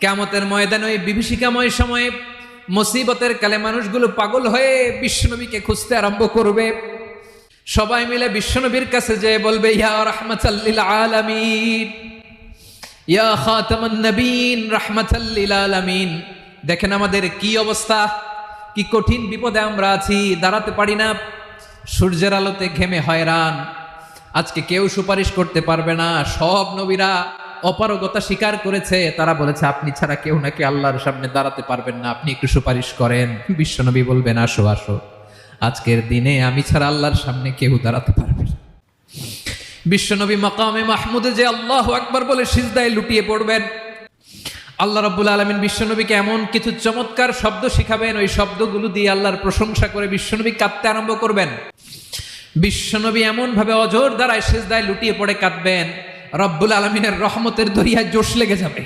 কিয়ামতের ময়দানে ওই বিভীষিকাময় সময়ে মুসিবতের কালে মানুষগুলো পাগল হয়ে বিশ্বনবীকে খুঁজতে আরম্ভ করবে। সবাই মিলে বিশ্বনবীর কাছে যেয়ে বলবে, ইয়া রাহমাতাল লিল আলামিন, ইয়া খাতামান নবীন, রাহমাতাল লিল আলামিন। দেখেন আমাদের কি অবস্থা, কি কঠিন বিপদে আমরা আছি, দাঁড়াতে পারি না, সূর্যের আলোতে ঘেমে হয়রান। আজকে কেউ সুপারিশ করতে পারবে না। সব নবীরা অপারগতা স্বীকার করেছে, তারা বলেছে আপনি ছাড়া কেউ নাকি আল্লাহর সামনে দাঁড়াতে পারবেন না, আপনি একটু সুপারিশ করেন। বিশ্বনবী বলবেন, আসো আসো, আজকের দিনে আমি ছাড়া আল্লাহর সামনে কেউ দাঁড়াতে পারবে না। বিশ্বনবী মাকামে মাহমুদে যে আল্লাহু আকবার বলে সিজদায় লুটিয়ে পড়বেন। আল্লাহ রাব্বুল আলামিন বিশ্বনবীকে এমন কিছু চমৎকার শব্দ শিখাবেন, ওই শব্দগুলো দিয়ে আল্লাহর প্রশংসা করে বিশ্বনবী কাঁদতে আরম্ভ করবেন। বিশ্বনবী এমন ভাবে অজর দ্বারায় সিজদায় লুটিয়ে পড়ে কাঁদবেন, রব্বুল আলামিনের রহমতের দরিয়ায় জোশ লেগে যাবে।